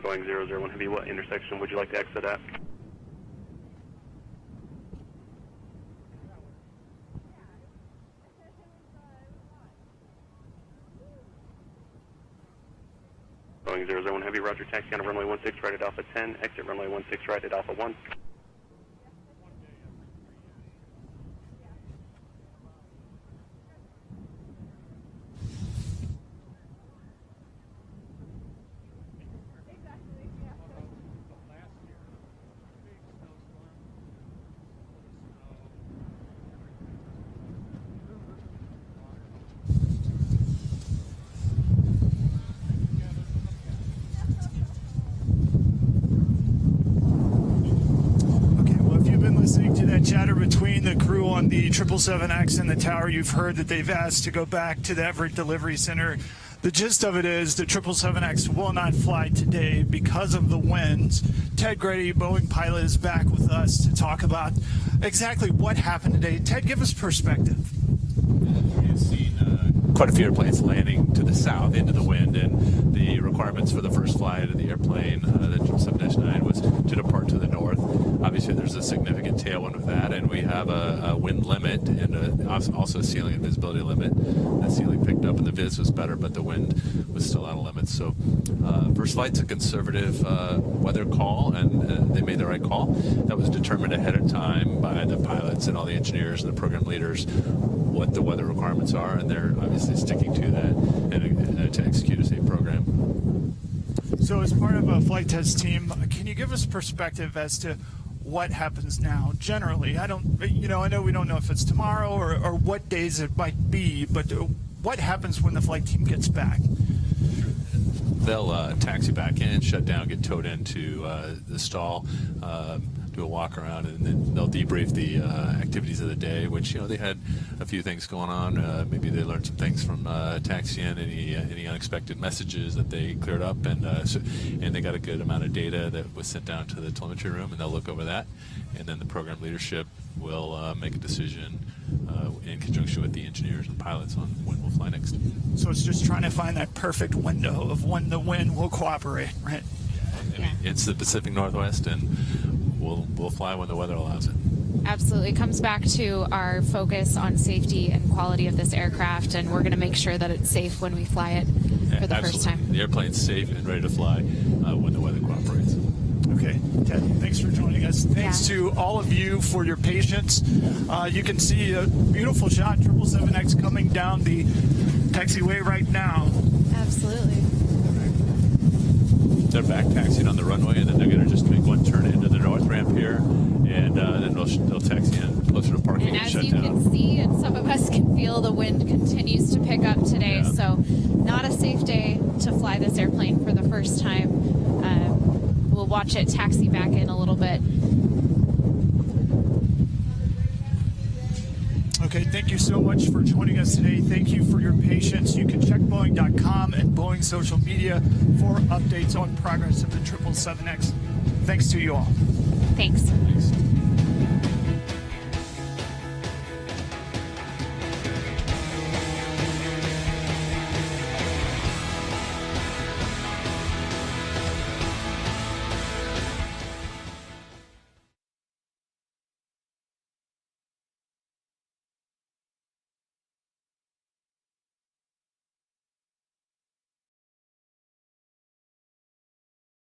Boeing 001 Heavy, what intersection would you like to exit at? Boeing 001 Heavy, roger, taxi on runway 16 right at Alpha 10, exit runway 16 right at Alpha 1. Listening to that chatter between the crew on the 777X and the tower, you've heard that they've asked to go back to the Everett Delivery Center. The gist of it is the 777X will not fly today because of the winds. Ted Grady, Boeing pilot, is back with us to talk about exactly what happened today. Ted, give us perspective. We've seen quite a few airplanes landing to the south into the wind, and the requirements for the first flight of the airplane, the 777-9, was to depart to the north. Obviously, there's a significant tailwind with that, and we have a wind limit and also a ceiling and visibility limit. The ceiling picked up, and the vis was better, but the wind was still out of limits. So, first flight's a conservative weather call, and they made the right call. That was determined ahead of time by the pilots and all the engineers and the program leaders what the weather requirements are, and they're obviously sticking to that and to execute a safe program. So as part of a flight test team, can you give us perspective as to what happens now generally? I know we don't know if it's tomorrow or what days it might be, but what happens when the flight team gets back? They'll taxi back in, shut down, get towed into the stall, do a walk around, and then they'll debrief the activities of the day, which, they had a few things going on. Maybe they learned some things from taxiing, any unexpected messages that they cleared up, and they got a good amount of data that was sent down to the telemetry room, and they'll look over that, and then the program leadership will make a decision in conjunction with the engineers and pilots on when we'll fly next. So it's just trying to find that perfect window of when the wind will cooperate, right? Yeah. It's the Pacific Northwest, and we'll fly when the weather allows it. Absolutely. It comes back to our focus on safety and quality of this aircraft, and we're going to make sure that it's safe when we fly it for the first time. The airplane's safe and ready to fly when the weather cooperates. Okay, Ted, thanks for joining us. Thanks to all of you for your patience. You can see a beautiful shot, 777X coming down the taxiway right now. Absolutely. They're back taxiing on the runway, and then they're going to just make one turn into the north ramp here, and then they'll taxi in closer to parking and shut down. And as you can see, and some of us can feel, the wind continues to pick up today, so not a safe day to fly this airplane for the first time. We'll watch it taxi back in a little bit. Okay, thank you so much for joining us today. Thank you for your patience. You can check Boeing.com and Boeing social media for updates on progress of the 777X. Thanks to you all. Thanks.